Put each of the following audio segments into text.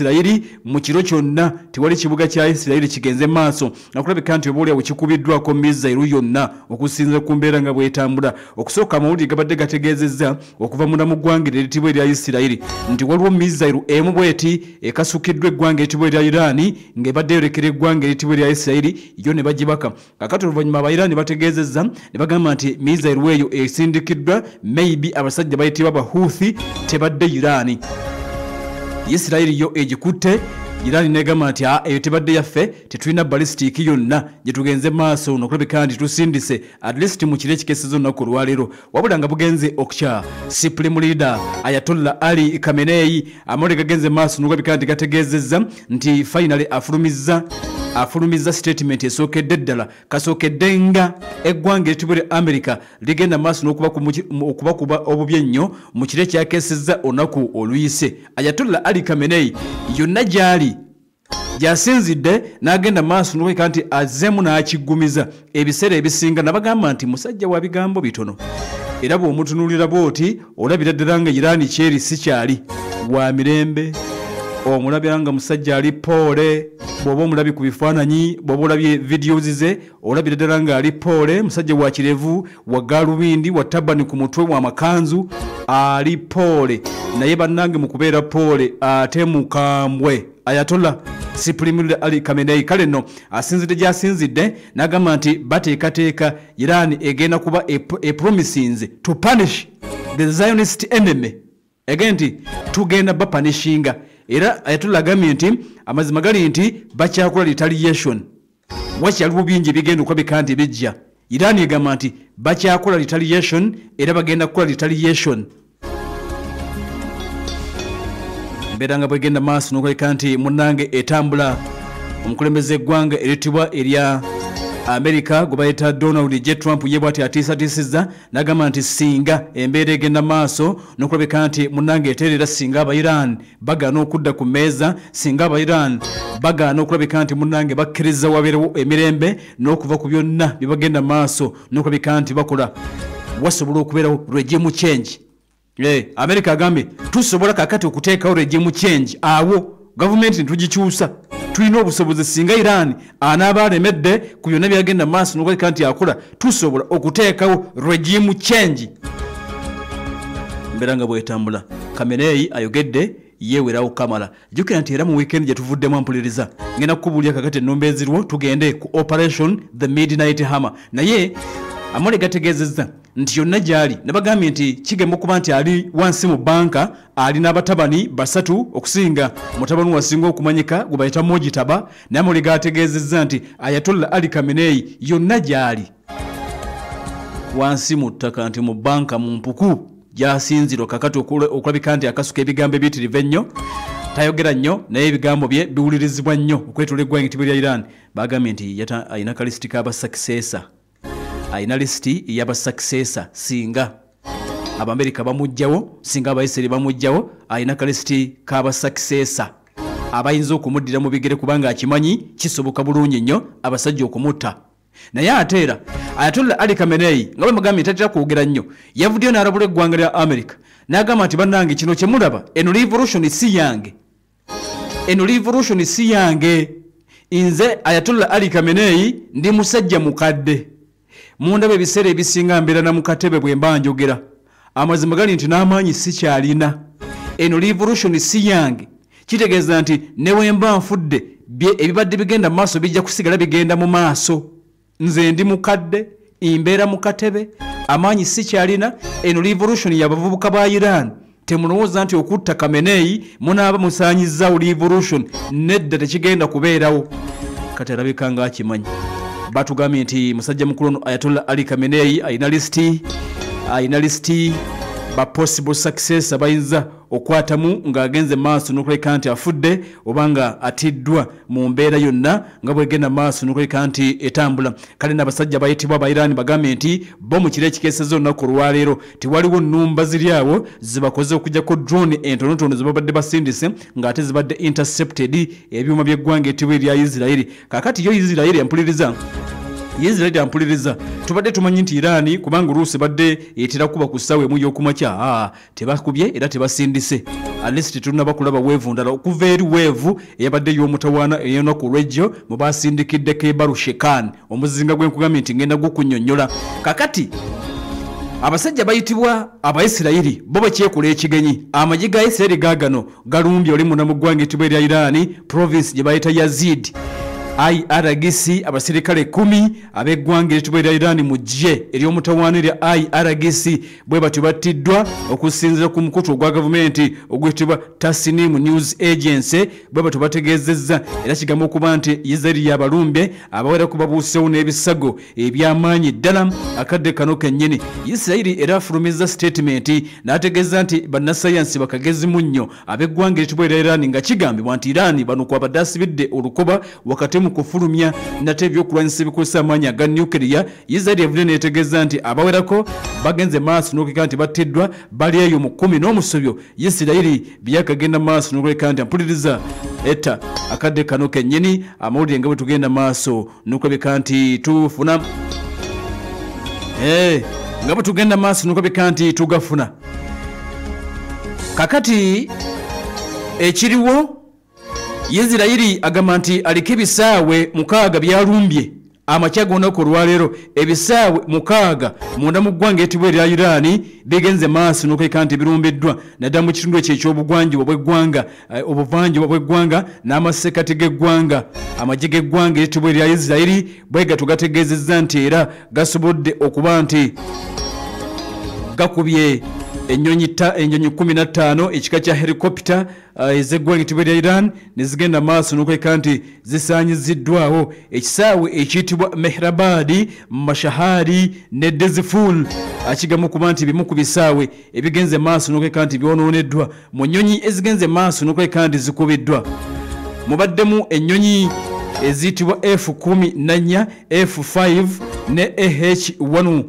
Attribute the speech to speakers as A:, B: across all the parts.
A: Isiraeli mu kiro kyonna tewali kibuga kya Isiraeli kigenze maaso nakulabika nti obuulya bukikubiddwako missile yonna okusinza ku mbeera nga bwetambula okusooka amawulire gabadde gategeezezza okuva munda mu ggwanga eritibwa erya Isiraeli nti waliwo missile emu bweti ekasukiddwa eggwanga eritibwa erya Irani ng'ebadde yorekera eggwanga eritibwa erya Isiraeli yo ne bagibaka kakati oluvannyuma abayiraani bategeezezza ne bagamba nti missile eyo esindikiddwa maybe abasajja bayitibwa Bahuthi tebadde Irani Isiraeli yo egikutte Irani negamba nti eyo tebadde yaffe tetulina ballistic yonna gye tugenze maaso nokulabika nti tusindise at least mu kire ekikesezo olunaku olwaleero wabula nga bugenze okukya Supreme Leader Ayatollah Ali Khamenei amawulire gagenze maaso nokulabika nti gategeezezza nti finally afulumizza statement esookedde ddala kasookedde nga eggwanga eritibwa America ligenda maaso n'okubakuba obubi ennyo mu kire kyakesezza olunaku oluyise Ayatollah Ali Khamenei yonna gyali gyasinzidde n'agenda maaso n'okulabika nti azzeemu n'akiggumiza ebiseera ebisinga nabagamba nti musajja wa bigambo bitono era bw'omutunuulira bw'oti olabira ddala nga Irani kyeri si kyali wa mirembe omulabira nga musajja ali poole bw'oba omulabi ku bifaananyi bw'oba olabye videos ze olabira ddala nga ali poole musajja wa kirevu wa galubindi wa tabani ku mutwe wa makanzu ali poole naye bannange mu kubeera poole ate mukambwe Ayatollah Supreme Leader Ali Khamenei kale nno asinzidde gy'asinzidde n'agamba nti bateekateeka Iran egenda kuba a promising to punish the Zionist enemy again nti tugenda bapunishinga era Ayatollah agambye nti amazima gali nti bakyakola retaliation wakyaliwo bingi bigenda okulabika nti bijja Iran egamba nti bakyakola retaliation era bagenda kukola retaliation mbeera nga bwegenda maaso n'okulabika nti munnange etambula omukulembeze eggwanga eritibwa erya America gwe bayita Donald J. Trump ye bw'ati atiisatiisizza n'agamba nti singa embeera egenda maaso n'okulabika nti munnange eteerera singa Aba-Iran bagaana okudda ku mmeeza singa Aba-Iran bagaana okulabika nti munnange bakkiriza wabeerewo emirembe n'okuva ku byonna bye bagenda maaso n'okulabika nti bakola wasobola okubeerawo regime change America agambye tusobola kakati okuteekawo regime change awo gavumenti ntugikyusa tulina obusobozi singa Iran anaaba alemedde ku byonna byagenda maaso n'okulabika nti akola tusobola okuteekawo regime change mbeera nga bwetambula Khamenei ayogedde yeewerawo Kamala jjukira nti era mu weekend gye tuvuddemu ampuliriza ngenda kukubuulira kakati ennumba eziriwo tugende ku operation the midnight hammer naye amawulire gategeezezza nti yonna gyali ne bagambye nti kigema okuba nti ali wansi mu banka ali n'abatabani basatu okusinga mutabani wasinga okumanyika gwe bayita Mojitaba naye amawulire gategeezezza nti Ayatollah Ali Khamenei yonna gyali wansi mu ttaka nti mu banka mu mpuku gyasinzirwa kakati okulabika nti akasuka ebigambo ebiyitirivu ennyo tayogera nnyo naye ebigambo bye biwulirizibwa nnyo okwetoola eggwanga eritibwa erya Iran bagambye nti ayina kalisiti k'abasuccessor ayina listi y'abasuccessor singa Abamerika bamugjawo singa Abaisiraeli bamugjawo ayina kalisiti k'abasuccessor abayinza okumuddira mu bigere kubanga akimanyi kisoboka bulungi nnyo abasajja okumutta naye ateera Ayatollah Ali Khamenei nga bwe mugambye tatera kwogera nnyo yavuddeyo n'alabula eggwanga lya America n'agamba nti bannange kino kye mulaba eno revolution si yange nze Ayatollah Ali Khamenei ndi musajja mukadde mundaba ebiseera ebisinga mbeera na mukatebe bwe mba njogera amazima gali nti n'amaanyi si kyalina eno revolution si yange kitegeeza nti ne we mba nfudde ebibadde bigenda mu maaso bijja kusigala bigenda mu maaso nze ndi mukadde mbeera mukatebe amaanyi si kyalina eno revolution y'abavubuka ba Iran temulowooza nti okutta Khamenei munaaba musaanyizaawo revolution nedda tekigenda kubeerawo kati alabika nga akimanyi batugambye nti musajja mukulu ono Ayatollah Ali Khamenei ayina listi ba possible success abayinza okwatamu ng'agenze maaso n'okuleka nti afudde obanga atiddwa mu mbeera yonna nga bwegenda maaso n'okuleka nti etambula kale n'abasajja bayitibwa Aba-Iran bagambye nti bo mu kiro ekikeesezza olunaku olwaleero tewaliwo nnumba ziri awo zibakoze okujjako drone entonotono ze babadde basindise ng'ate zibadde intercepted ebyuma by'eggwanga ettibwa erya Isiraeli kakati yo Isiraeli yampuliriza Israel ampuliriza tubadde tumanyi nti Iran kubanga Urusi badde etera kuba ku ssaawa emu y'okumakya tebakubye era tebasindise at least tunaba kulaba weevu ndala okuva eri weevu eyabadde y'omutawaana ey'olunaku lw'ejjo mu basindikidde Kebaru Shekan omuzinga gw'enkugambye nti ngenda gukunnyonnyola kakati abasajja bayitibwa Abaisirayiri bo bakyekola ekigenyi amagye ga Isirayiri gaagano galumbye oli muna mu ggwanga etibwa erya Iran province gye bayita Yazid IRGC abasirikale 10 ab'eggwanga etibwa erya Iran mu ggye ery'omutawaana erya IRGC bwe batyo battiddwa okusinziira ku mukutu ogwa gavumenti ogwetibwa Tasnim News Agency bwe batyo bategeezezza era kigambo okuba nti Israel yabalumbye abawerako babuuseewo n'ebisago eby'amaanyi ddala akadde kano kennyini Israel era afulumizza statement n'ategeeza nti bannasayansi bakagezi munnyo ab'eggwanga etibwa erya Iran nga kigambibwa nti Iran bano kwabadde asibidde olukoba wakati mu kufulumya nate ebyokulwanyisa ebikozesa amaanyi aga nuclear Israel evudde neetegeeza nti abawerako bagenze maaso n'okeka nti battiddwa bali eyo mu 10 n'omusobyo Israel byakagenda maaso n'okuleka nti ampuliriza eta akadde kano kennyini amawulire nga bwe tugenda maaso n'okulabika nti tufuna nga bwe tugenda maaso n'okulabika nti tugafuna kakati ekiriwo Israel agamba nti aliko ebisaawe 6 byalumbye amakya g'olunaku olwaleero ebisaawe 6 munda mu ggwanga etibwa erya Iran bigenze maaso n'okuleka nti birumbiddwa naddala mu kitundu ekyo eky'obugwanjuba bw'eggwanga obuvanjuba bw'eggwanga n'amasekati g'eggwanga amagye g'eggwanga etibwa erya Israel bwe gatugategeezezza nti era gasobodde okuba nti gakubye ennyonyi 15 ekika kya helicopter ez'eggwanga etibwa erya Iran ne zigenda maaso n'okuleka nti zisaanyiziddwawo ekisaawe ekiyitibwa Mehrabad Mashahari ne Dezful akigamu okuba nti bimu ku bisaawe ebigenze maaso n'okuleka nti byonooneddwa mu nnyonyi ezigenze maaso n'okuleka nti zikubiddwa mubaddemu ennyonyi eziyitibwa F-14 F-5 ne AH-1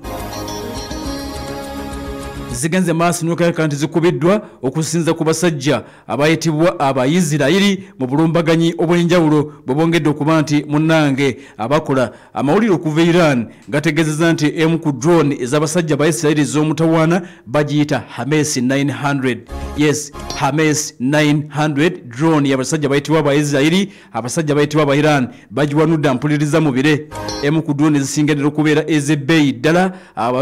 A: zigenze maaso n'okuleka nti zikubiddwa okusinza ku basajja abayitibwa Abaisirayiri mu bulumbaganyi obw'enjawulo bwe bongedde okuba nti munnange abakola amawulire okuva Iran gategeezezza nti emu ku drone ez'abasajja Abaisirayiri z'omutawaana bagiyita Hames 900 yes Hames 900 drone y'abasajja bayitibwa Abaisirayiri abasajja bayitibwa aba Iran bagiwanudde ampuliriza mu bire emu ku drone zisingendera okubeera ez'ebbeeyi ddala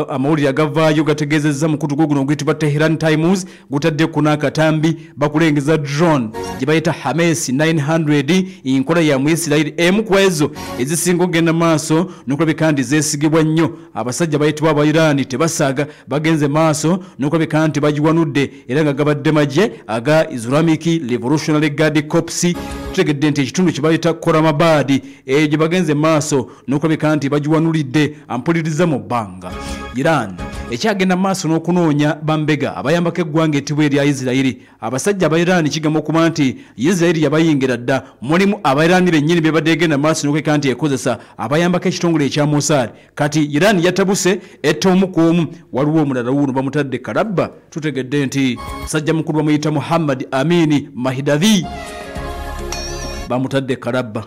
A: amawulire agavaayo gategeezezza mukutu guno gwitibwa Tehran Times gutadde kuna katambi bakulengeza drone gye bayita Hames 900 inkola ya Muisirayiri emu ku ezo ezisinga ogenda maaso n'okulabika kandi zeesigibwa nnyo abasajja bayitibwa aba Iran tebasaaga bagenze maaso n'okulabika nti bagiwanudde era nga gabadde magye aga Islamic Revolutionary Guard Corps tutegedde nti ekitundu kye bayita Koramabad gye bagenze maaso n'okulabika nti bagiwanulidde ampuliriza mu bbanga Iran ekyagenda maaso n'okunoonya bambega abayambako eggwanga etibwa erya Israel abasajja aba Iran kigamba okuba nti Israel yabayingira dda mulimu aba Iran bennyini be badde egenda maaso n'okuleka nti ekozesa abayambako ekitongole ekya Mossad kati Iran yatabuse etta omu ku omu waliwo omulala wuno bamutadde Karabba tutegedde nti musajja mukulu bamuyita Muhammad Amini Mahdavi bamutadde Karabba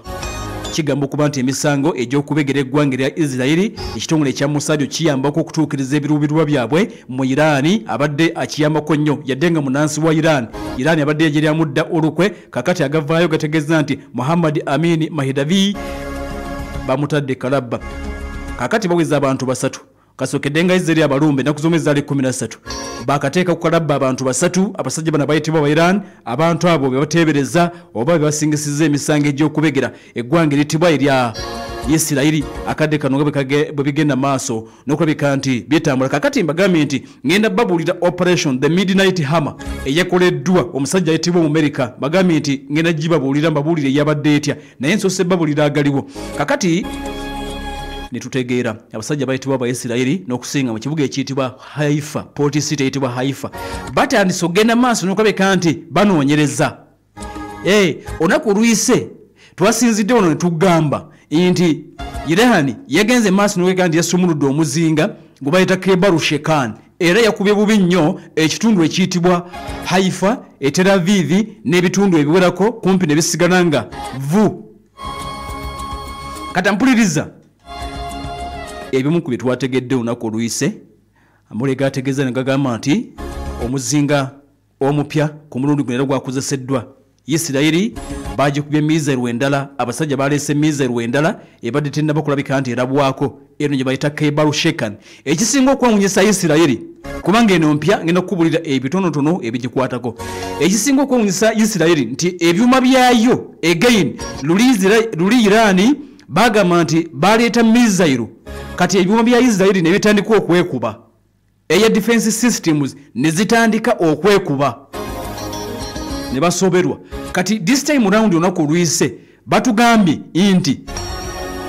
A: kigamba okuba nti emisango egy'okubegera eggwanga erya Israel ekitongole ekya Mossad kiyambako okutuukiriza ebiruubirirwa byabwe mu Iran abadde akiyambako nnyo yadde nga munansi wa Iran abadde yejeryamudda olukwe kakati agavaayo gategeeza nti Muhammad Amin Mahdavi bamutadde Karabba kakati baweza abantu 3 kasokedde nga Israel abalumbe nakuzomeza ali 13 bakateeka ku Karabba abantu 3 abasajja bana bayitibwa aba Iran abantu abo bebatebereza oba bebasingisiza emisango egy'okubegera eggwanga litibwa erya Israel akadde kano bwe bigenda maaso n'okulabika nti byetambula kakati mbagambye nti ngenda babuulira operation the midnight hammer eyakoleddwa omusajja ayitibwa mu America bagambye nti ngenda gibabuulira mbabuulire eyabadde etya naye nsose babuulira agaliwo kakati nitutegeera abasajja bayitibwa aba Israel n'okusinga mu kibuga ekiyitibwa Haifa port city eyitibwa Haifa batandise ogenda maaso n'okulabika nti banoonyereza onaku luyise twasinzidde ono ne tugamba nti Iran yagenze maaso n'okulabika nti yasumuludde omuzinga gwe bayita Kebaru Shekan era yakubye bubi nnyo ekitundu ekiyitibwa Haifa Tel Aviv n'ebitundu ebiwerako kumpi ne bisigana nga vu katampuliriza ebimu ku bitwategedde olunaku oluyise Amulega ategeeza ne gagamba nti omuzinga omupya ku mulundi guno era gwakozeseddwa Isirayiri bagikubye missiles endala abasajja baleese missiles endala ebadde tennaba kulabika nti erabwako eno gye bayita Kaibaru Shekan ekisinga okwewuunyisa Isirayiri kubanga eno mpya ngenda kukubulira ebitonotono ebigikwatako ekisinga okwewuunyisa Isirayiri nti ebyuma byayo again luli Irani bagamba nti baleeta missiles kati ebyuma bya Isirayiri ne bitandika okwekuba Air defense systems ne zitandika okwekuba ne basoberwa kati this time round olunaku oluyise batugambye nti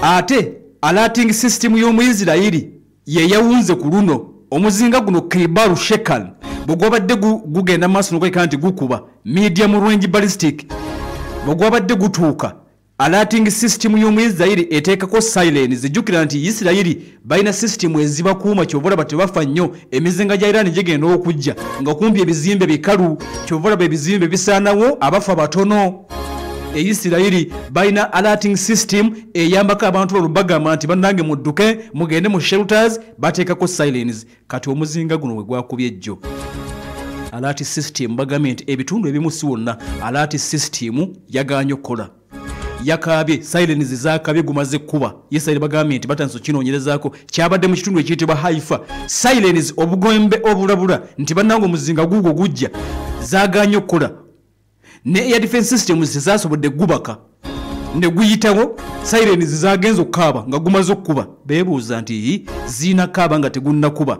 A: ate alerting system y'Omuyisirayiri ye yawunze ku luno omuzinga guno Kaibaru Shekan bw'ogwabadde gugenda maaso n'okweka nti gukuba medium range ballistic bw'ogwabadde gutuuka alerting system y'Omuyisirayiri eteekako sirens zijjukira nti Isirayiri balina system ezibakuuma ky'obalaba tebafa nnyo emizinga gya Iran gigenda okujja nga kumpi ebizimbe bikalu ky'obalaba ebizimbe bisaanawo abafa batono Isirayiri balina alerting system eyambako abantu balo bagamba nti bannange mudduke mugende mu shelters bateekako sirens kati omuzinga guno we gwakubye jjo alert system bagambye nti ebitundu ebimu si wonna alert system yagaanye okukola yakabye sirens zakabye gumaze kuba Isirayiri bagambye nti batanso kinoonyerezaako kyabadde mu kitundu ekiyitibwa Haifa sirens obugombe obulabula nti bannange omuzinga guugwo gujja zagaanye okukola ne air defense systems zizasobodde gubaka ne guyitawo sirens zagenza okukaaba nga gumaze okukuba beebuuza nti ziina kaaba nga tegunnakuba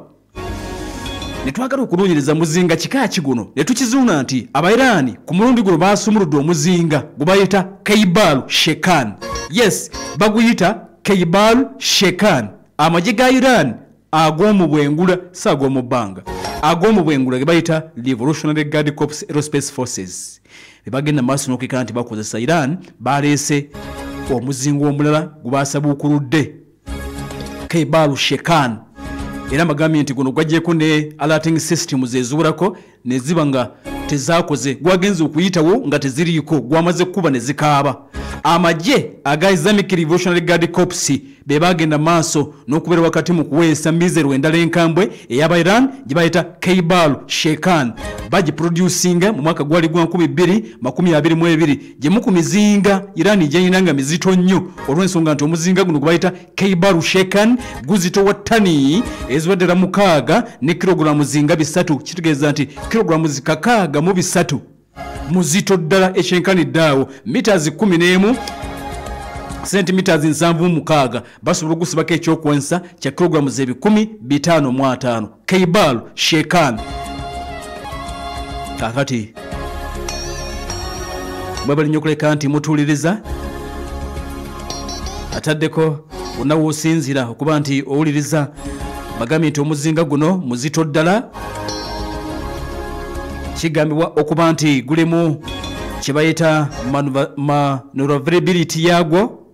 A: ne twagala okunoonyereza muzinga kika kiguno ne tukizuuna nti Abairani ku mulundi guno baasumuludde omuzinga gubayita Kaibaru Shekan yes baguyita Kaibaru Shekan amagye ga Iran ag'omu bwengula saag'omu bbanga ag'omu bwengula ge bayita Revolutionary Guard Corps Aerospace Forces bagenda maaso n'okeka nti bakozesa Iran baleese omuzinga omulala gubaasabuukuludde Kaibaru Shekan era magambye nti guno gwajjeko ne alerting systems eziwulako ne ziba nga tezaakoze gwagenza okuyitawo nga teziriiko gwamaze kuba ne zikaaba amagye aga Islamic Revolutionary Guard Corps be bagenda maaso n'okubeera wakati mu kuweesa missiles endala enkambwe ey'aba Iran gye bayita Kaibaru Shekan bagiproducinga mu mwaka gwali gwa 2022 gye ku mizinga Iran gyalina nga mizito nnyo olw'ensonga nti omuzinga guno gubayita Kaibaru Shekan guzitowa ttani ezibaddera 6 ne kilogulamu zinga 3 kitegeeza nti kilogulamu zikakaaga mu 3 muzito ddala ekyenkanidde awo meters 11 centimeters 7.6 basobola okusibako ekyokwensa kya kilogulamu 10,555 Kaibaru Shekan kakati bwebali nnyo okuleka nti mutuuliriza ataddeko onawo osinzira okuba nti owuliriza bagambye nti omuzinga guno muzito ddala kigambibwa okuba nti gulimu kyebayita maneuverability yagwo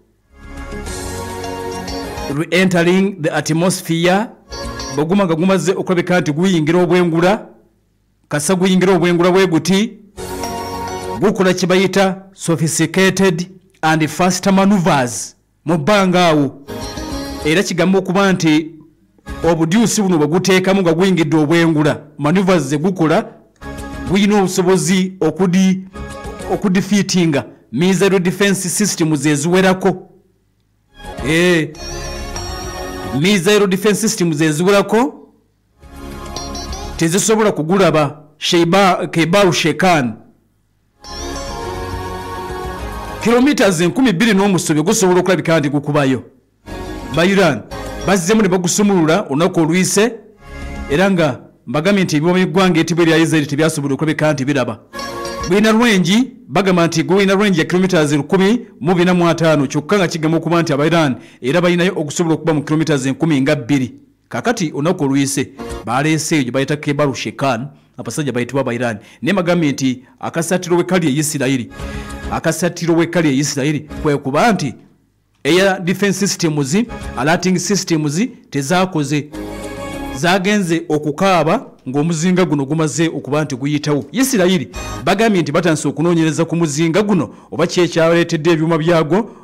A: re-entering the atmosphere bweguma nga gumaze okulabika nti guyingira obwengula kasa guyingira obwengula bwe guti gukola kyebayita sophisticated and faster maneuvers mu bbanga awo era kigamba okuba nti obudyusi buno bwe guteekamu nga guyingidde obwengula maneuvers ze gukola guyina obusobozi okudifeatinga missile defense systems eziwerako missile defense systems eziwerako tezisobola kugulaba Kaibaru Shekan kilometers 2,000 n'omusobe gusobola okulabika nti gukubayo ba Iran bazzemu ne bagusumulula olunaku oluyise era nga mbagambye nti ebyuma by'eggwanga etibwa erya Israel tebyasobola okulabika nti biraba bwina range bagamba nti gwina range ya kilometers 10,405 kyokka nga kigamba okuba nti aba Iran era balinayo okusobola okuba mu kilometers 10,200 kakati olunaku oluyise baleese eyo gye bayita Kaibaru Shekan abasajja bayitibwa aba Iran naye bagambye nti akasatiro wekali e Isirayiri kwe kuba nti air defense systems alerting systems tezaakoze zagenze okukaaba ng'omuzinga guno gumaze okuba nti guyitawo. Isirayiri bagambye nti batandise okunoonyereza ku muzinga guno oba kyekyaleetedde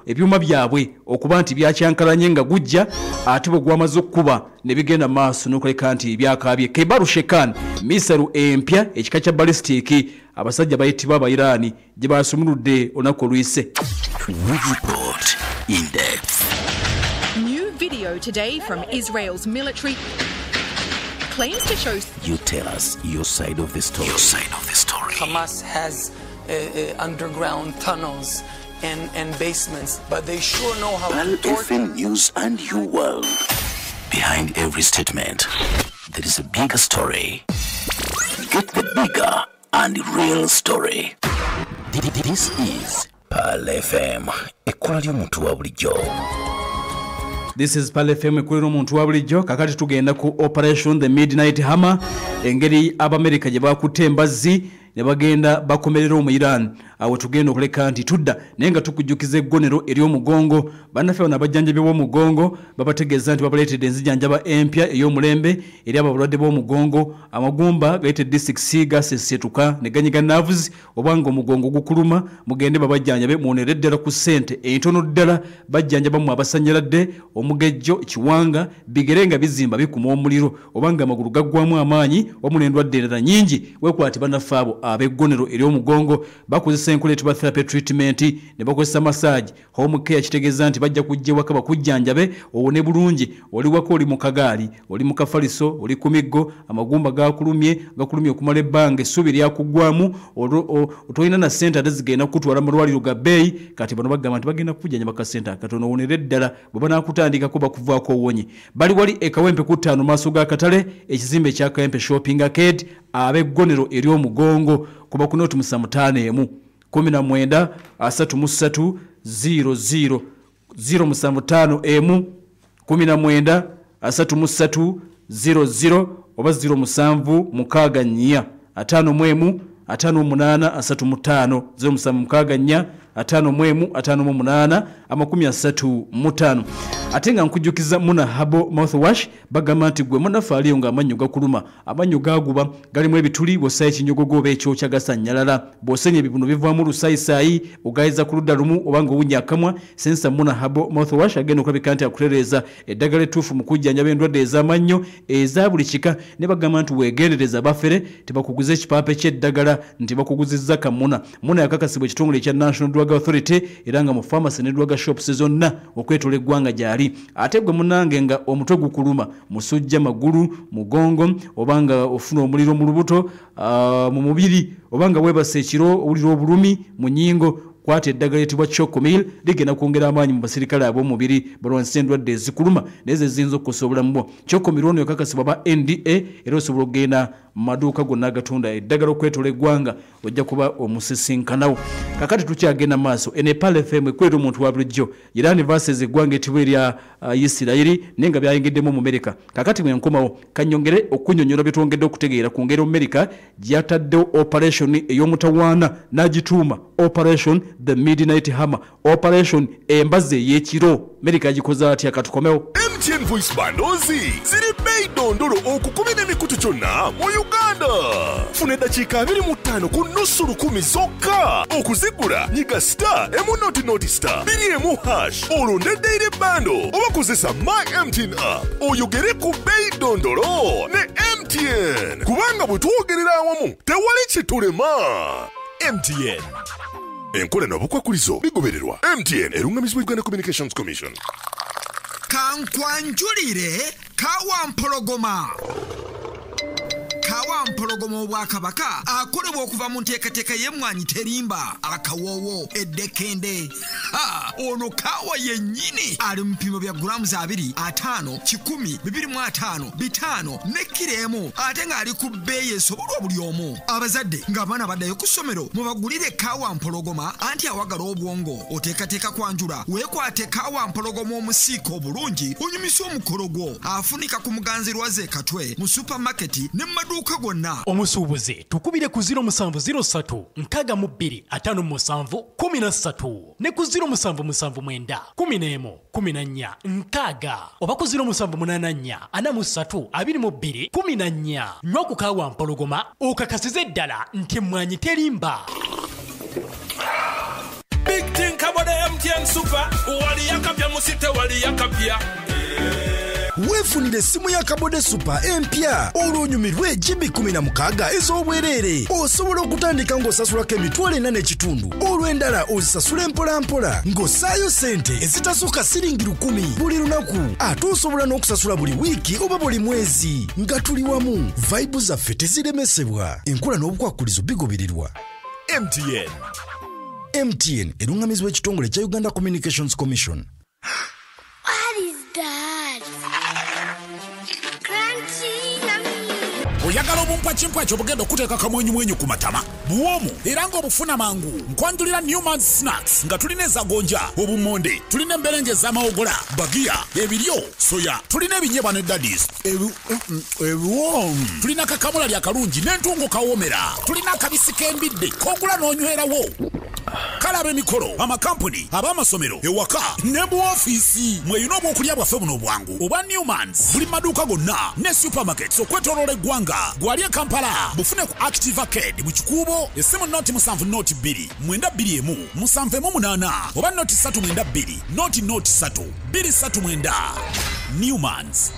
A: ebyuma byabwe okuba nti byakyankalanye nga gujja ate bwe gwamaze okuba ne bigenda maaso n'okuleka nti byakaabye. Kebaru Shekan misalu empya ekika kya ballistic abasajja bayitibwa Abayiraani gye basumuludde olunaku oluyise.
B: Report in depth.
C: New video today from Israel's military claims to show.
B: You tell us your side of the story.
D: Hamas has underground tunnels and basements, but they sure know how
B: Pal
D: to torture.
B: FM News and You World. Behind every statement, there is a bigger story. Get the bigger and real story. This is Pal FM. Equality omuntu wa bulijjo.
A: This is Pal FM ekulira omuntu wa bulijjo. Kakati tugenda ku Operation the Midnight Hammer, engeri Abamerika gye bakutte embazzi ne bagenda bakomerera mu Iran. Awo tugenda okuleka nti tudda naye nga tukujjukiza eggonero ery'omugongo. Bannaffe bano abajjanjabi b'omugongo babategeeza nti babaleetedde enzijanjaba empya ey'omulembe eri abalwadde b'omugongo. Amagumba galeetedde 6 gasesetuka ne ganyiga nerves obanga omugongo gukuluma mugende babajjanjabe muwonere ddala ku ssente entono ddala bajjanjaba mu abasanyaladde omugejjo kiwanga bigere nga bizimba bikuma omuliro obanga amagulu gaggwamu amaanyi wamulendwadde endala nnyingi wekwati bannaffe abo ab'eggonero ery'omugongo bakozesa enkola etibwa therapy treatment ne bakozesa massage home care kitegeeza nti bajja kujja ewaka bakujjanjabe owone bulungi oli waka oli mu kagaali oli mu kafaliso oli ku miggo amagumba gakulumye okumala ebbanga essuubi lyakuggwamu otolina na ssente ate zigenda kutwala mu malwaliro ga bbeeyi kati bano bagamba nti bagenda kujjanja bakasente akatono owonere ddala bwe banaakutandikako bakuvaako owonye bali wali ekawempe ku ttaano maaso g'akatale ekizimbe ekya Kawempe shopping arcade ab'eggonero ery'omugongo kuba ku noti 551 19 33 00 075 emu 19 33 00 oba 07 mukaga nnya 5 mwemu 58 35 07 mukaga nnya 5 mwemu 58 35 ate nga nkujjukiza Muna Habo mouthwash bagamba nti gwe munafa aliyo nga amanyo gakuluma amanyo gaguba galimu ebituli bwosaye kinyogogo bekyokya gasanyalala bwosenye ebibuno bivaamu lusaayisayi ogayiza ku ludda lumu obanga owunya akamwa sensa Muna Habo mouthwash agenda okulabika nti akutereeza eddagala ettuufu mu kujjanjaba endwadde ez'amannyo eza buli kika ne bagamba nti weegendereza bafere tebakuguza ekipaape ky'eddagala nti bakuguzizza kamuna Muna yakakasibwa ekitongole ekya National Drug Authority era nga mu pharmacy ne drug shops zonna okwetola eggwanga gyali ate gwe munange nga omutwe gukuluma musujja magulu mugongo obanga ofuna omuliro mu lubuto mu mubiri obanga webase ekiro owulira obulumi mu nnyingo kwate eddagala etibwa Chocomil ligenda kwongera amaanyi mu basirikale ab'omubiri balwanisa endwadde ezikuluma naye ze ziyinza okukosa obulamu bwo. Chocomil ono yakakasibwa ba NDA era osobola okugenda mu maduuka gonna agatunda eddagala okwetola eggwanga ojja kuba omusisinkanawo. Kakati tukyagenda maaso Pal FM ekwera omuntu wa bulijjo Iran versus eggwanga etibwa erya Isirayiri naye nga byayengeddemu mu Amerika. Kakati bwe nkomawo kannyongere okunnyonnyola bye twongedde okutegeera ku ngeri Amerika gyataddewo operation ey'omutawaana n'agituuma Operation the Midnight Hammer, Operation embaze y'ekiro. Amerika agikoze atya katukomewo.
E: MTN Voice Bundles ziri bei dondolo okukubira emikutu kyonna mu Uganda. Funa eddakiika 25 ku nusu lukumi zokka. Okuzigula nyiga star emu star 2 olonde daily bundle oba kozesa My MTN app oyogere ku bei dondolo ne MTN kubanga bwe twogerera awamu tewali kitulema. MTN enkola n'obukwakulizo bigobererwa. MTN erungamizibwa Uganda Communications Commission.
F: Kankwanjulire kawampologoma. Kawampologoma obwakabaka akolebwa okuva mu nteekateeka y'emmwanyi terimba akawoowo eddekende. Ono kawa yennyini ali mu bipimo bya grams 2 5 10 25 5 ne kilo emu ate ng'ali ku bbeeyi esobolwa buli omu. Abazadde ng'abaana baddayo ku ssomero mubagulire kawampologoma anti awagala obwongo oteekateeka kwanjula weekwate kawampologoma omusiika obulungi onyumisa omukolo gwo afunika ku muganzirwaze katwe mu supamaketi ne maduuka gonna.
G: Omusuubuzi tukubire ku 0703 62 57 13 ne ku 07 0779 11 14 nkaaga oba ku 0784 43 22 14 nywa ku kaawa mpologoma okakasize ddala nti emmwanyi terimba.
H: Big thing about the MTN Super. Wali yakapya musite wali yakapya.
I: Wefunire simu ya Kabode Super empya olwonyumirwe GB 16 ez'obwerere. Osobola okutandika ng'osasulako emitwalo 4.5 olw'endala ozisasula mpola ng'ossaayo sente ezitasuka siringi 10 buli lunaku. Ate osobola n'okusasula buli wiiki oba buli mwezi nga tuli wamu. Vibe zaffe teziremesebwa. Enkola n'obukwakulizo bigobererwa. MTN erungamizibwa ekitongole kya Uganda Communications Commission.
J: What is that? Crunchy, yummy.
B: Oyagala obumpwakimpwaki obugenda okuteeka kamwenyumwenyu ku matama buwomu era ng'obufuna mangu nkwanjulira Newman's Snacks nga tulina ezagonja obumonde tulina emberenge ez'amawogola bagiya ebiryo soya tulina ebinyebwa ne daddies ebiwomu tulina kakamula lya kalungi n'entungo kawoomera tulina akabisi k'embidde k'ogula n'onywerawo. Kalaba emikolo amakampuni ab'amasomero ewaka ne mu ofiisi mweyina obwokulya bwaffe buno bwangu obwa Newmans buli maduuka gonna ne supermarkets okwetooloola eggwanga gwali e Kampala bufune ku Active Arcade mu kikuubo essimu noti 7 noti 2 921 718 oba noti 392 noti 3 239 Newmans.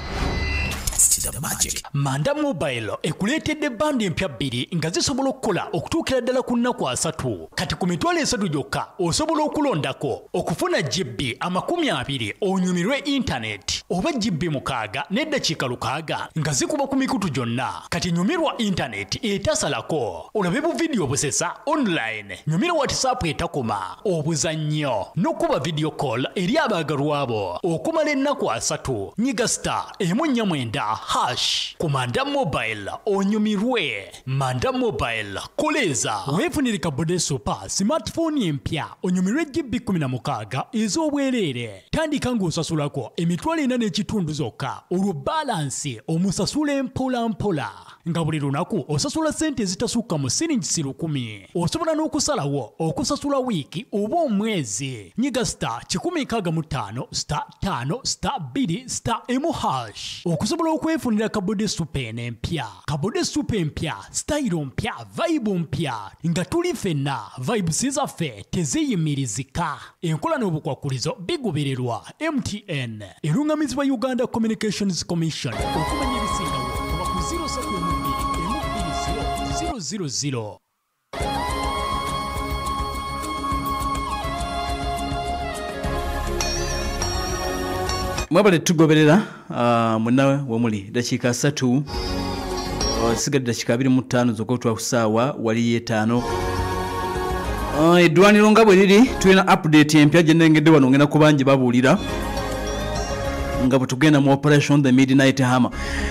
G: Manda Mobile ekuleetedde bandi empya 2 nga zisobola okukola okutuukira ddala ku nnaku 3 kati ku mitwalo 3 gyokka osobola okulondako okufuna GB 20 onyumirwe internet oba GB 6 n'eddakiika 6 nga zikuba ku mikutu gyonna. Kati nyumirwa internet etasalako olabe bu video busesa online nyumira WhatsApp etakoma obuzannyo n'okuba video call eri abaagalwa abo okumala ennaku 3 nyiga star #9 ku Manda Mobile onyumirwe. Manda Mobile koleza weefunire Kabode Super smartphone empya onyumirwe GB 16 ez'obwerere. Tandika ng'osasulako emitwalo 4.5 zokka olwo balansi omusasule mpola nga buli lunaku osasula sente ezitasukka mu siringi 10. Osobola n'okusalawo okusasula wiiki oba omwezi. Nyiga star 165 star 5 star 2 star #. Okusobola okwefunira Kabode Super empya. Kabode Super empya, style mpya, vibe mpya. Nga tuli fenna, vibes zaffe teziyimirizika. Enkola n'obukwakulizo bigobererwa MTN. Erungamizibwa Uganda Communications Commission. Okumanya ebisingawo kuba ku 072 000.
A: Mwabale tugoberera munawe womuli dakiika 3 sigadde dakiika 25 zokotwa kusaawa wali yetaano. Eddwaniro nga bwe liri tulina update empya gye nnengedde wano ngenda kubangi babuulira nga bwe tugenda mu operation the midnight hammer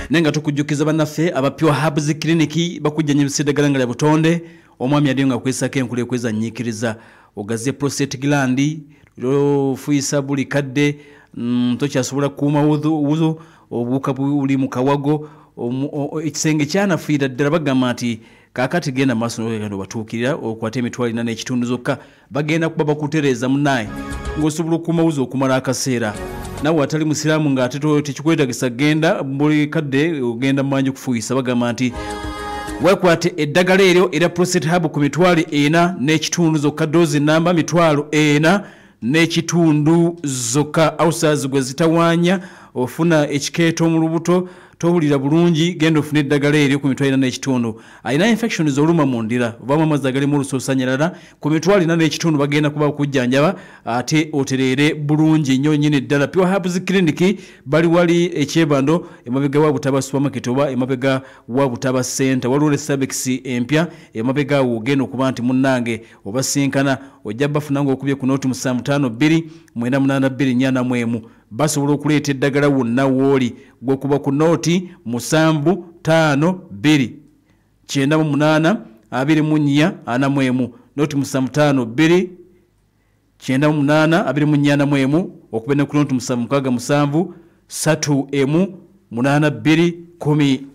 A: nenga tukujjukiza bannaffe aba Pure Herbs Clinic bakujjanyisa eddagala nga lya butonde omwami yadde nga kwesako enkulu ekwezanyiikiriza ogazie prostate gland lofuyisa buli kadde tokyasobola kuuma wuzo obuuka buli mu kawago ekisenge kyanafiira ddala bagamba nti kakati genda maaso n'ogenda batuukirira okwata emitwalo 4.5 zokka bagenda kuba bakutereeza munnaye ng'osobola okuuma wuzo okumala akaseera nawe atali musiraamu ng'ate tekikwetagisa genda buli kadde ogenda mu manju kufuuyisa bagamba nti wekwate eddagala eryo era prostate hub ku mitwalo 4.5 zokka doozi namba mitwalo 4.5 zokka outside gwe zitawaanya ofuna ekikeeto mu lubuto towulira bulungi genda ofuna eddagala eryo ku mitwalo 4.5 alina infection z'oluma mu ndira oba amazzi agalimu olusoosanyalala ku mitwalo 4.5 bagenda kuba okujjanjaba ate otereere bulungi nnyo nnyini ddala. Pure Herbs Clinic bali wali ekyebando emabega wa Butaba supermarket oba emabega wa Butaba center waliwo ne Sabex empya emabega awo ogenda okuba nti munnange obasinkana ojja bafuna ng'okubye ku noti 752 982 basobola okuleeta eddagala wonna wooli gw'okuba ku noti 752 98 24 41 noti 752 98 24 41 okuba ne ku noti 767 3 82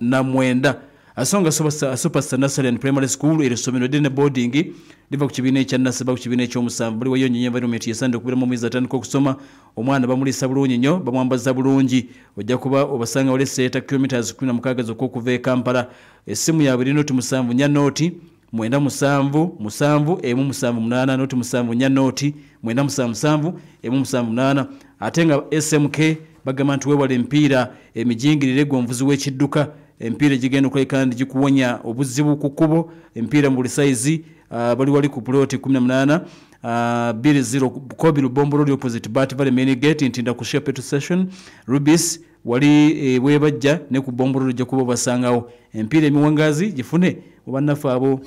A: 19 asonga Superstar Nursery and Primary School eryo ssomero ddene boarding liva ku kibiina ekyannasaba ku kibiina ekyomusanvu buli wayo nyonyi environment yesande okubira mu mwezi atandika okusoma omwana bamulisa bulungi nnyo bamwambaza bulungi ojja kuba obasanga wale seeta kilometers 16 zokka okuva e Kampala essimu yaabwe eri noti 7 nya noti 9777 noti 7 nya noti 9777 ate nga SMK bagamba nti weewala empiira emijingirire gw'omuvuzi w'ekidduka empiira gigenda okuleka kandi gikuwonya obuzibu ku kkubo empiira mu buli saizi bali wali ku ploti 18 20 Kobe Lubombo Road opposite Bat Valley Main Gate ntinda ku Share Petrol Station Rubis wali webajja ne ku Bombo Road gye kubo basangawo empiira emiwangazi gifune obannafu abo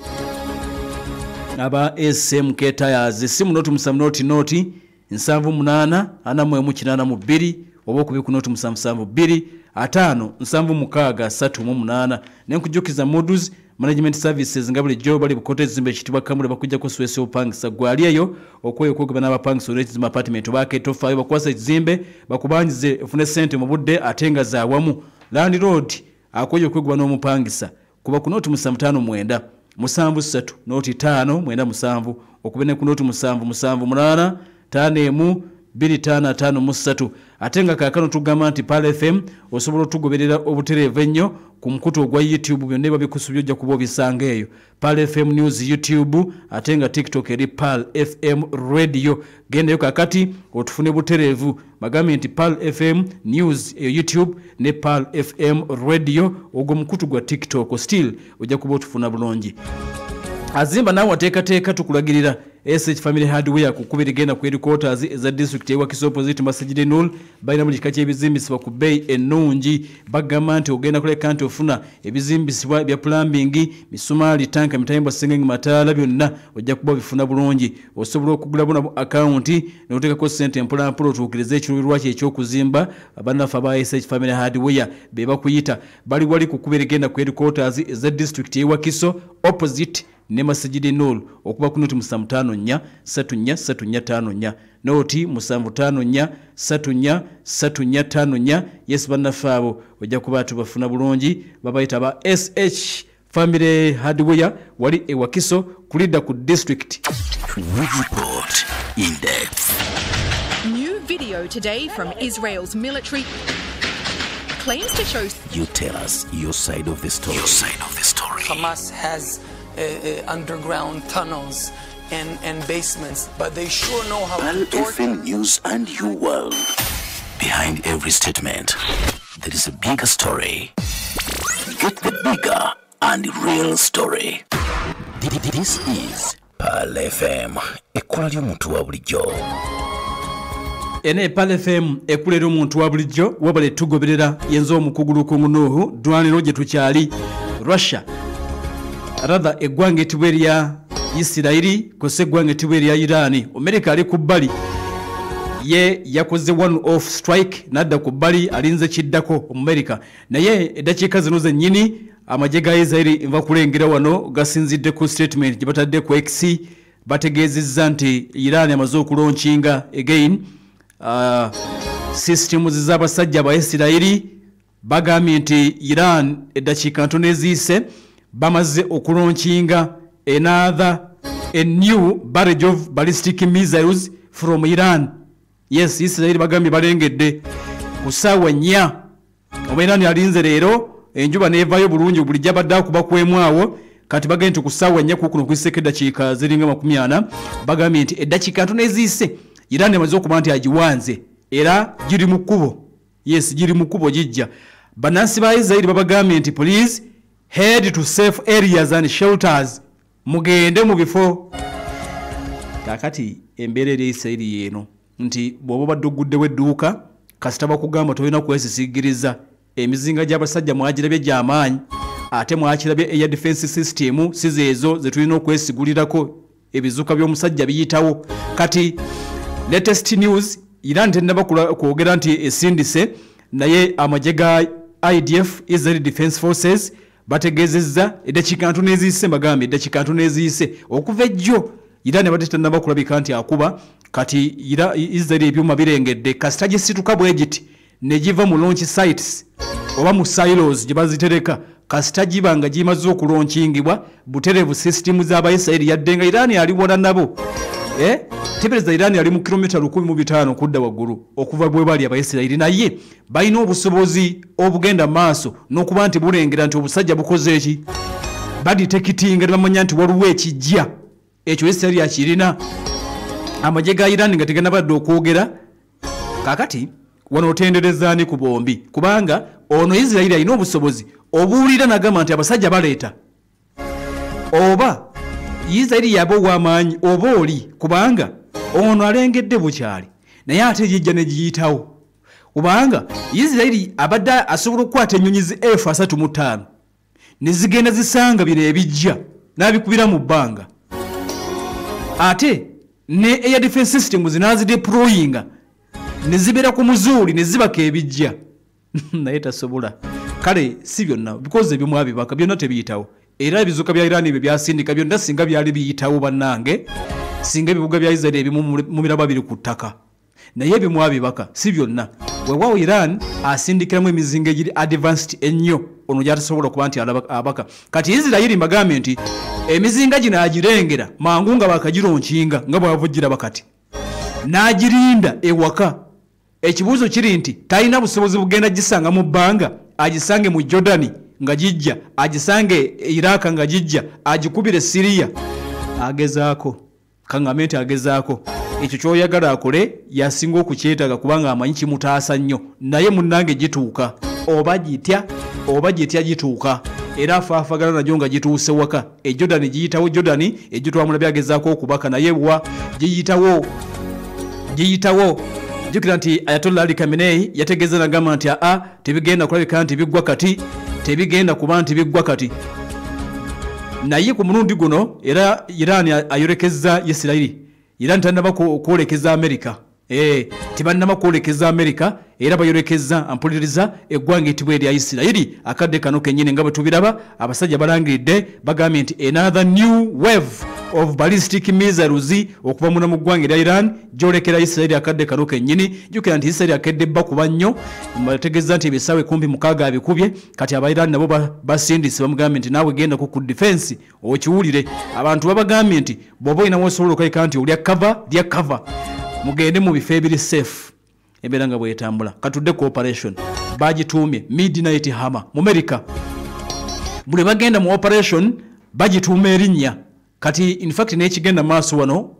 A: aba SMK Tires esimu noti 7 noti 78 482 oba okubi ku noti 772 5 7 nenkujukiza modus management services nga buli job bali bukote zimbe kitibwa kamule bakujja ko swese opangisa gwali eyo okweyo kugaba n'abapangisa olwezi mu apartment bake tofa bakwasa zimbe bakubanjize ufune sente mu budde atenga za awamu landlord akoyo kugaba n'omupangisa kuba ku noti 559 73 noti 5 97 okubene ku noti 7 5 2553 atenga kakano tugamba nti Pal FM osobola otugoberera obutereeve ennyo ku mukutu ogwa YouTube byonna babikusubya ojja kuba obisanga eyo Pal FM News YouTube atenga TikTok eri Pal FM Radio gendeyo kakati otufune butereevu bagambe nti Pal FM News YouTube ne Pal FM Radio ogwo mukutu gwa TikTok still ojja kuba otufuna bulungi azimba nawe ateekateeka tukulagirira SH Family Hardware kukubira genda ku headquarters eza district ewa Kiso opposite Masjid Nur bayina mu kika ky'ebizimbisibwa ku bay ennungi bagamba nti ogenda kuleka nti ofuna ebizimbisibwa bya plumbing misumali tanka mitayimba singing mataala byonna ojja kuba bifuna bulungi osobola okugula bona account n'oteekako sente mpola otuukirize ekiruubirirwa kye eky'okuzimba abannafu aba SH Family Hardware be bakuyita bali wali kukubira genda ku headquarters eza district ewa Kiso opposite ne Masjid Nur okuba ku noti 75 noti 75 yes banafabo ojja kuba tubafuna bulungi babayita ba SH Family Hardware wali ewa Kiso kulida ku district
B: report in depth.
C: New video today from Israel's military claims to show
B: You tell us your side of the story.
D: Hamas has underground tunnels and basements, but they sure know how
B: Pal
D: to torture.
B: FM News and You World. Behind every statement, there is a bigger story. Get the bigger and real story. This is Pal FM. Ekola ly'omuntu wa bulijjo.
A: ene Pal FM ekulera omuntu wa bulijjo wabale tugoberera yenzo omukugulu ku Nuhu dwaniro gye tukyali Russia rather egwange tibweria Isiraeli kose egwange tibweria Irani America ali ku bbali ye yakoze one off strike nadda ku bbali alinze kiddako America naye edakiika zino zennyini amagye ga Israeli inva kulengera wano gasinzidde ku statement gye batadde ku X bategeezezza nti Irani amaze okulaunchinga again systems z'abasajja ba Isiraeli bagambye nti Iran edakiika ntono eziise bamaze okulaunchinga a new barrage of ballistic missiles from Iran. Yes, Israel bagambye balengedde ku ssaawa 4 Omwirani alinze leero enjuba nevayo bulungi bulijja badde kuba kwemwawo kati bagambye nti ku ssaawa 4 kuno kwiseka eddakiika ziringa 40 bagambye nti eddakiika ntono eziise Iran emaze okuba nti agiwanze era giri mu kkubo. Yes, giri mu kkubo gijja. Banansi ba Israel babagambye nti please head to safe areas and shelters mugende mu bifo kakati embeera eri Isiraeli yeno nti bw'oba badugudde wedduuka kasita bakugamba tolina kwesisigiriza emizinga gy'abasajja mwagirabye gy'amaanyi ate mwakirabye air defense system sizeezo ze tulina okwesigulirako ebizuka by'omusajja biyitawo kati latest news Iran tennaba kwogera nti esindise naye amagye ga IDF Israel Defense Forces bategezezza eddakiika ntono eziise bagambye eddakiika ntono eziise okuva ejjo Iran batetannaba kulabika nti akuba kati Israel ebyuma birengedde kasita gisituka bwegiti ne giva mu launch sites oba mu silos gye bazitereka kasita gibanga gimaze okulonchingibwa buterevu system z'Abayisirayiri yadde nga Iran aliwona nabo tebereza Iran ali mu kilomita 105 kudda waggulu okuva bwe bali Abayisirayiri naye balina obusobozi obugenda maaso n'okuba nti bulengera nti obusajja bukoze eki baditekitinga bamanya nti waliwo ekijja ekyo Isirayiri akirina amagye ga Iran nga tegana badde okwogera kakati wano otenderezaani ku bombi kubanga ono Isirayiri alina obusobozi obuwulira nagamba nti abasajja baleeta oba Isirayiri yaba ow'amaanyi oba oli kubanga ono alengedde bukyali naye ate gijja ne giyitawo kubanga Isirayiri abadde asobola okukwata ennyonyi zi F-35 ne zigenda zisanga bino ebijja n'abikubira mu bbanga ate ne air defense system zinazideployinga ne zibeera ku muzuuli ne zibaka ebijja naye tasobola kale si byonna because ebimu abibaka byonna tebiyitawo era ebizuka bya Iran ebyo byasindika byonna singa byali biyitawo bannange singa ebibuga bya Israel ebimu mu miraba biri ku ttaka naye ebimu abibaka si byonna weewaawo Iran asindikiramu emizinga egiri advanced ennyo ono gyatasobola okuba nti abaka kati Isirayiri mbagambe nti emizinga gino agirengera mangu nga bakagironkinga nga bwavujjira bakati n'agirinda ewaka ekibuuzo kiri nti talina busobozi bugenda gisanga mu bbanga agisange mu Jordani nga gijja agisange Iraq nga gijja agikubire Syria agezaako kangambe nti agezaako ekyo kyoyagala akole yasinga okukyetaaga kubanga amanyi kimutaasa nnyo naye munnange gituuka oba gitya gituuka era afaafagana nagyo nga gituuse waka Jordani giyitawo Jordani egitwamula byagezaako okubaka naye bwa giyitawo jukira nti Ayatollah Ali Khamenei yategeeza nagamba nti tebigenda kulabika nti biggwa kati tebigenda kuba nti biggwa kati naye ku mulundi guno era Iran ayorekeza Isirayiri Iran tannaba kwolekeza Amerika tibannaba kwolekeza Amerika era bayorekeza ampuliriza eggwanga ettibwa erya Isirayiri akadde kano kennyini nga bwe tubiraba abasajja balangiridde bagambye nti another new wave of ballistic missiles okuva mu ggwanga erya Iran gyolekera Isirayiri akadde kano kennyini jjukira nti Isirayiri akedde bbakkuba nnyo bategeeza nti ebisaawe kumpi 6 abikubye kati aba Iran nabo basindise bamugambye nti naawe genda ku defense okiwulire abantu babagambye nti bw'oba olina wosobola okulabika nti olya cover mugende mu bifo ebiri safe embeera nga bwetambula katudde cooperation bagituumye Midnight Hammer mu America buli bagenda mu operation bagituuma erinnya kati in fact n'ekigenda maaso wano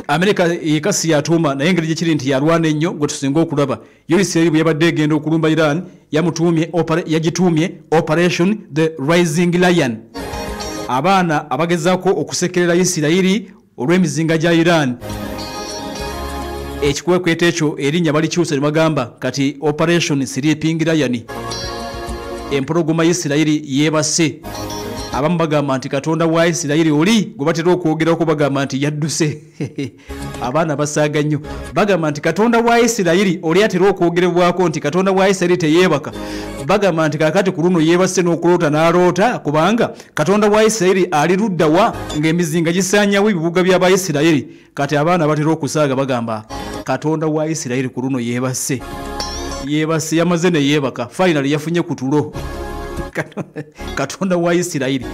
A: America yekasi yatuuma naye engeri gyekiri nti yalwana ennyo gwe tusinga okulaba Isirayiri bwe yabadde egenda okulumba Iran yagituumye operation the Rising Lion abaana abagezaako okusekerera Isirayiri olw'emizinga gya Iran ekikwekweta ekyo erinnya balikyusa ne bagamba kati operation Sleeping Lion empologoma Isirayiri yeebase abamu bagamba nti Katonda wa Isirayiri oli gwe batera okwogeraku bagamba nti yadduse abaana basaaga nnyo bagamba nti Katonda wa Isirayiri oli atera okwogerebwako nti Katonda wa Isirayiri teyeebaka bagamba nti kakati ku luno yeebase n'okuloota n'aloota kubanga Katonda wa Isirayiri ali luddawa ng'emizinga gisaanyawo ebibuga by'Abayisirayiri kati abaana batera okusaaga bagamba Katonda wa Isirayiri ku luno yeebase yamaze ne yeebaka finally yafunye ku tulo Katonda wa Isirayiri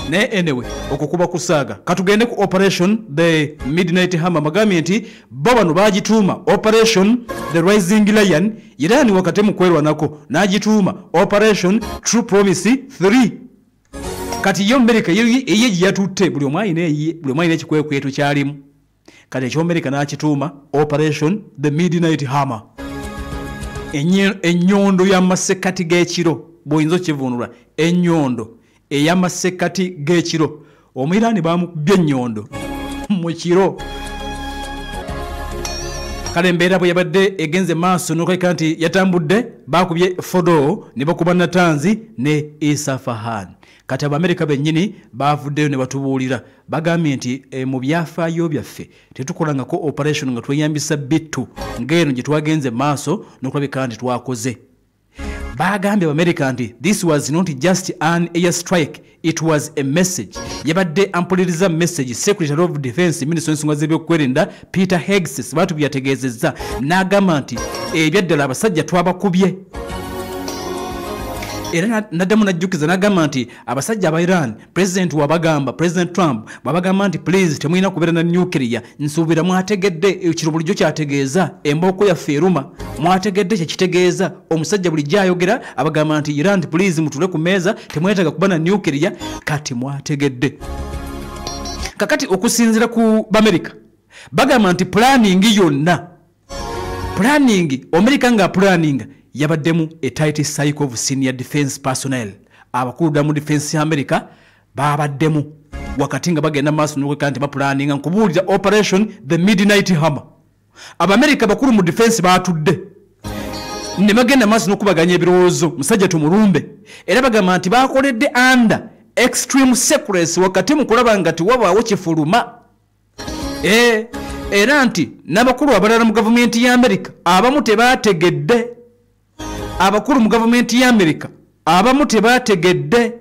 A: ne anyway okukuba kusaaga katugende ku operation the Midnight Hammer magambye nti babano bagituuma operation the Rising Lion Iran wakati mu kwerwa nako n'agituuma operation True Promise 3 kati yo America eye yatutte buli omwayina ekikwekwetu kyalimu kati ekyo America n'akituuma operation the Midnight Hammer ennyondo y'amasekati g'ekiro bw'oyinza okivunulwa ennyondo ey'amasekati g'ekiro Omuyiraani bamukubye ennyondo mu kiro kale embeera bwe yabadde egenze maaso n'okuleka nti yatambudde bakubye Fordo ne bakuba Natanzi ne Isfahan kati Abamerika bennyini bavuddeyo ne batubuulira bagambye nti mu byafaayo byaffe tetukolangako operation nga tweyambisa bittu ng'eno gye twagenze maaso n'okulabika nti twakoze bagambye Abamerika nti this was not just an air strike, it was a message. Yabadde ampuliriza message Secretary of Defense Minister w'ensonga z'ebyokwerinda Peter Hegseth batu byategeezezza n'agamba nti ebyaddala abasajja twabakubye era naddamu najjukiza n'agamba nti abasajja aba Iran president wabagamba president Trump babagamba nti please temulina kubeera na nuclear nsuubira mwategedde ekiro bulijjo kyategeeza embooko yaffe eruma mwategedde kyekitegeeza omusajja bulijjo ayogera abagamba nti Iran please mutule ku meeza temwetaaga kuba na nuclear kati mwategedde kakati okusinzira ku America bagamba nti planning yonna planning America nga planning yabaddemu a tight cycle of senior defense personnel abakulu mu defense ya America babaddemu wakati nga bagenda maaso n'okweka nti bapulaninga nkubuulira operation the midnight hammer America bakulu mu defense batudde ne bagenda maaso n'okubaganya ebirowoozo musajja tumulumbe era bagamba nti bakoledde under extreme secrecy wakati mu kulaba nga tiwabaawo kifuluma era nti n'abakulu abalala mu gavumenti ya America abamu tebategedde abakulu mu gavumenti ya America abamu tebategedde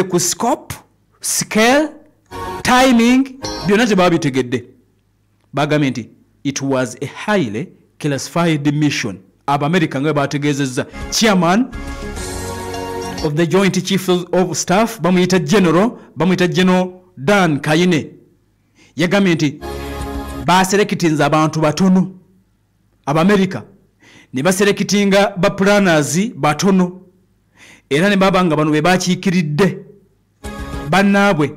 A: ku scope scale timing byonna tebabitegedde bagambye nti it was a highly classified mission America nga bategeezezza chairman of the joint chiefs of staff bamuyita general Dan Kayine yagambye nti baselekitinza abantu batono America ne baselekitinga ba planners batono era ne babanga bano be bakiikiridde bannaabwe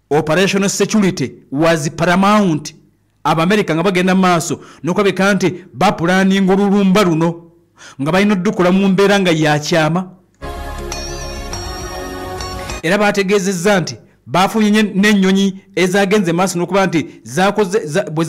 A: operational security was paramount America nga bagenda maaso n'okwabeka nti bapulaninga olulumba luno nga balina oddukula mu mbeera nga yakyama era bategeezezza nti bafunye n'ennyonyi ezagenze maaso n'okuba nti bwe